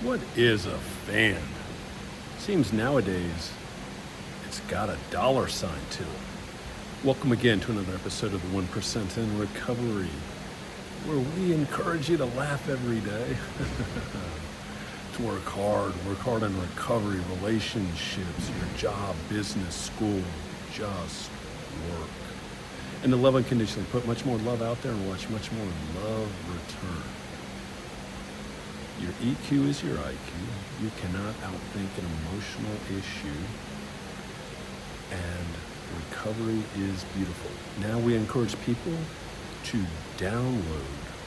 What is a fan? Seems nowadays it's got a dollar sign to it. Welcome again to another episode of the 1% in Recovery, where we encourage you to laugh every day, to work hard on recovery, relationships, your job, business, school, just work. And to love unconditionally, put much more love out there and watch much more love return. Your EQ is your IQ. You cannot outthink an emotional issue. And recovery is beautiful. Now we encourage people to download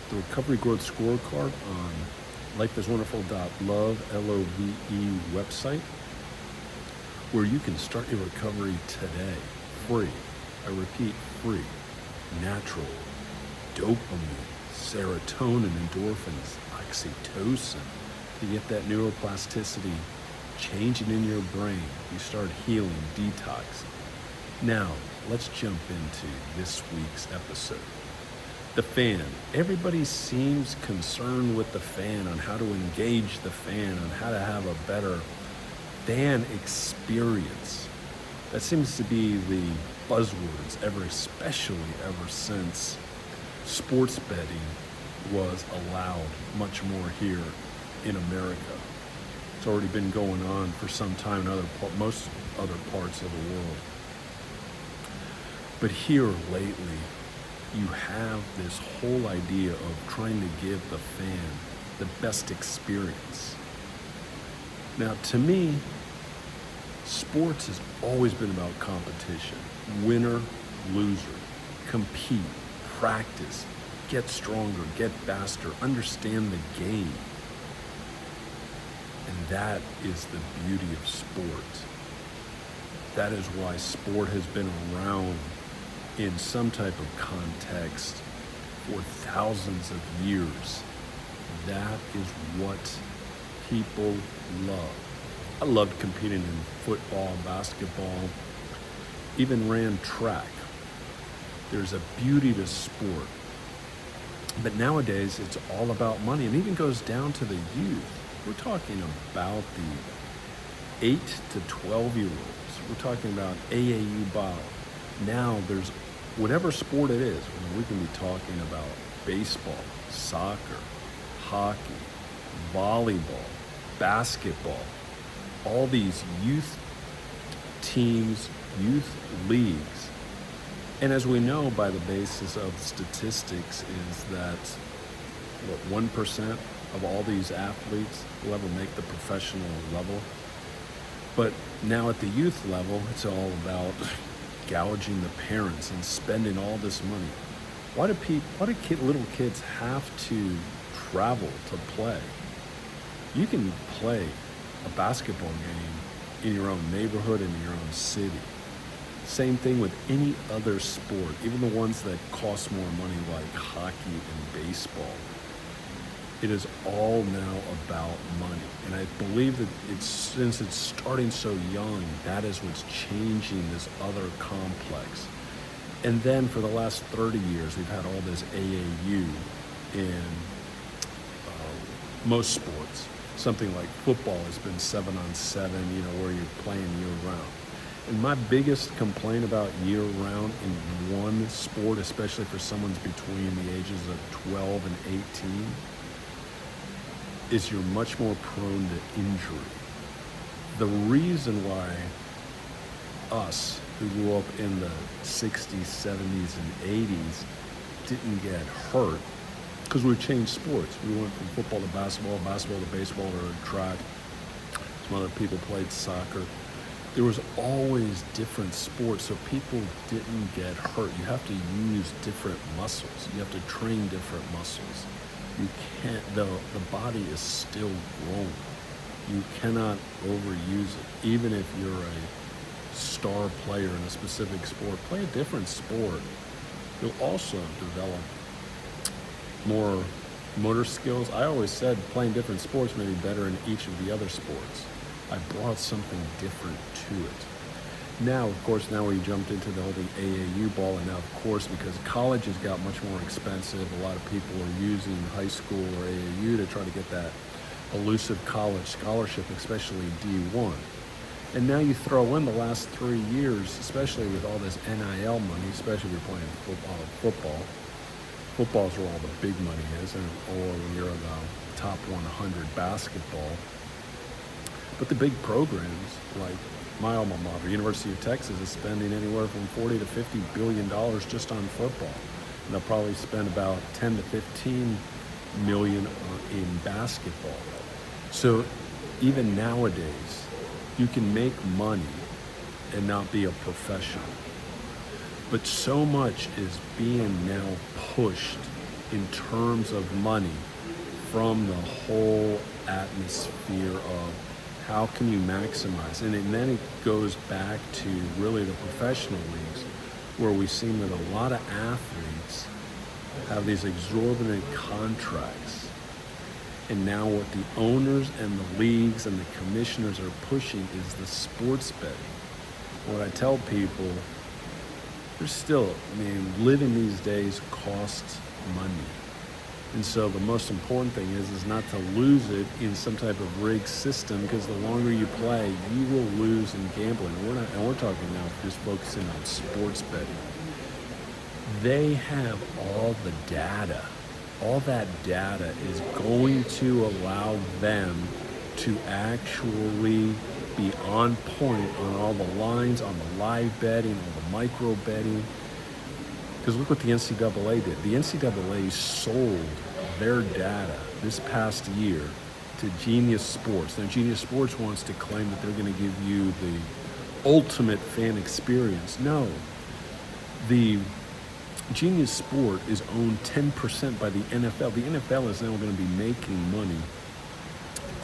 the Recovery Growth Scorecard on Is Wonderful.Love, L-O-V-E website, where you can start your recovery today, free. I repeat, free. Natural, dopamine, serotonin, endorphins, oxytocin, to get that neuroplasticity changing in your brain. You start healing, detoxing. Now, let's jump into this week's episode. The fan. Everybody seems concerned with the fan, on how to engage the fan, on how to have a better fan experience. That seems to be the buzzwords especially ever since sports betting was allowed much more here in America. It's already been going on for some time in most other parts of the world. But here lately, you have this whole idea of trying to give the fan the best experience. Now, to me, sports has always been about competition. Winner, loser, compete, practice, get stronger, get faster, understand the game. And that is the beauty of sport. That is why sport has been around in some type of context for thousands of years. That is what people love. I loved competing in football, basketball, even ran track. There's a beauty to sport. But nowadays, it's all about money, and even goes down to the youth. We're talking about the 8 to 12-year-olds. We're talking about AAU ball. Now there's whatever sport it is. We can be talking about baseball, soccer, hockey, volleyball, basketball, all these youth teams, youth leagues. And as we know by the basis of statistics is that 1% of all these athletes will ever make the professional level. But now at the youth level, it's all about gouging the parents and spending all this money. Why do little kids have to travel to play? You can play a basketball game in your own neighborhood, in your own city. Same thing with any other sport, even the ones that cost more money like hockey and baseball. It is all now about money. And I believe that since it's starting so young, that is what's changing this other complex. And then for the last 30 years, we've had all this AAU in most sports. Something like football has been 7-on-7, where you're playing year-round. And my biggest complaint about year-round in one sport, especially for someone between the ages of 12 and 18, is you're much more prone to injury. The reason why us, who grew up in the 60s, 70s, and 80s, didn't get hurt, because we changed sports. We went from football to basketball to baseball to track. Some other people played soccer. There was always different sports, so people didn't get hurt. You have to use different muscles. You have to train different muscles. You can't, the body is still growing. You cannot overuse it. Even if you're a star player in a specific sport, play a different sport. You'll also develop more motor skills. I always said playing different sports may be better in each of the other sports. I brought something different to it. Now, of course, we jumped into the whole AAU ball, and now, of course, because college has got much more expensive, a lot of people are using high school or AAU to try to get that elusive college scholarship, especially D1. And now you throw in the last 3 years, especially with all this NIL money, especially if you're playing football. Football's where all the big money is, or when you're in the top 100 basketball. But the big programs, like my alma mater, University of Texas, is spending anywhere from $40 to $50 billion just on football. And they'll probably spend about 10 to 15 million in basketball. So even nowadays, you can make money and not be a professional. But so much is being now pushed in terms of money from the whole atmosphere of how can you maximize? And then it goes back to really the professional leagues, where we've seen that a lot of athletes have these exorbitant contracts. And now what the owners and the leagues and the commissioners are pushing is the sports betting. What I tell people, there's still, living these days costs money. And so the most important thing is not to lose it in some type of rigged system, because the longer you play, you will lose in gambling. And we're talking now just focusing on sports betting. They have all the data. All that data is going to allow them to actually be on point on all the lines, on the live betting, on the micro betting. Because look what the NCAA did. The NCAA sold their data this past year to Genius Sports. Now, Genius Sports wants to claim that they're going to give you the ultimate fan experience. No. The Genius Sport is owned 10% by the NFL. The NFL is now going to be making money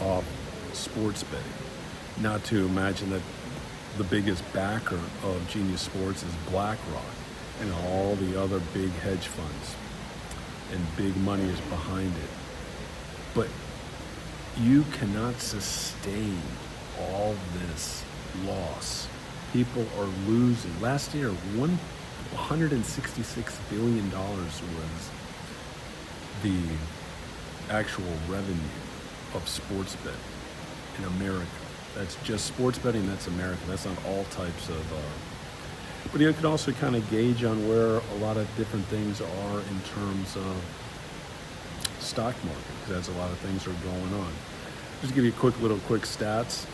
off sports betting. Not to imagine that the biggest backer of Genius Sports is BlackRock and all the other big hedge funds, and big money is behind it. But you cannot sustain all this loss. People are losing. Last year, $166 billion was the actual revenue of sports betting in America. That's just sports betting, that's America. That's not all types of... But you can also kind of gauge on where a lot of different things are in terms of stock market, because that's a lot of things are going on. Just to give you quick stats.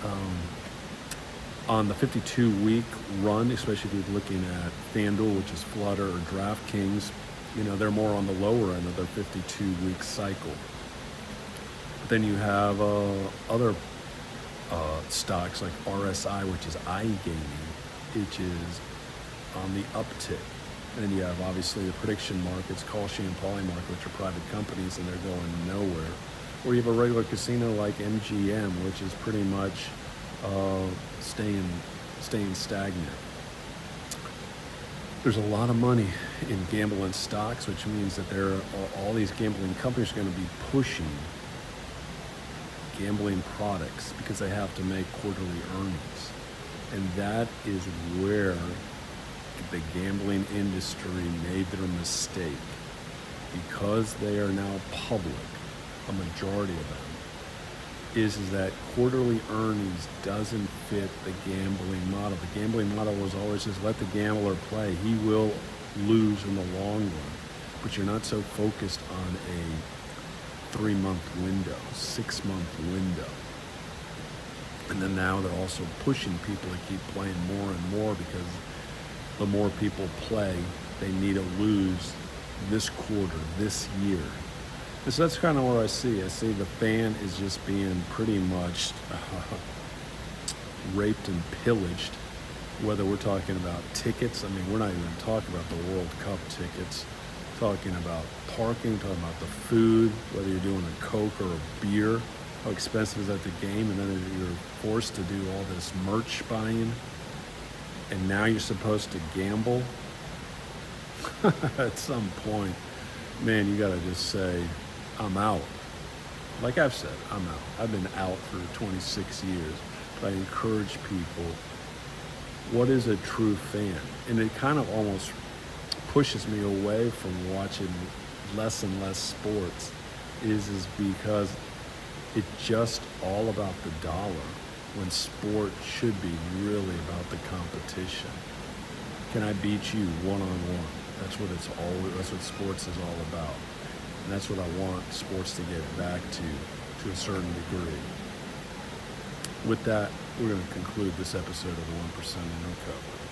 On the 52-week run, especially if you're looking at FanDuel, which is Flutter, or DraftKings, they're more on the lower end of their 52-week cycle. But then you have other stocks like RSI, which is iGaming, which is on the uptick. And then you have obviously the prediction markets, Kalshi and Polymarket, which are private companies, and they're going nowhere. Or you have a regular casino like MGM, which is pretty much staying stagnant. There's a lot of money in gambling stocks, which means that all these gambling companies are going to be pushing gambling products because they have to make quarterly earnings. And that is where the gambling industry made their mistake, because they are now public, a majority of them, is that quarterly earnings doesn't fit the gambling model. The gambling model was always just let the gambler play. He will lose in the long run. But you're not so focused on a 3-month window, 6-month window. And then now they're also pushing people to keep playing more and more, because the more people play, they need to lose this quarter, this year. And so that's kind of where I see the fan is just being pretty much raped and pillaged, whether we're talking about tickets. We're not even talking about the World Cup tickets. Talking about parking, talking about the food, whether you're doing a Coke or a beer, how expensive is that the game, and then you're forced to do all this merch buying, and now you're supposed to gamble. At some point, man, you gotta just say, I'm out. Like I've said, I'm out. I've been out for 26 years, but I encourage people, what is a true fan? And it kind of almost pushes me away from watching less and less sports, is because It's just all about the dollar when sport should be really about the competition. Can I beat you one-on-one? That's what sports is all about. And that's what I want sports to get back to a certain degree. With that, we're going to conclude this episode of the 1% No Cover.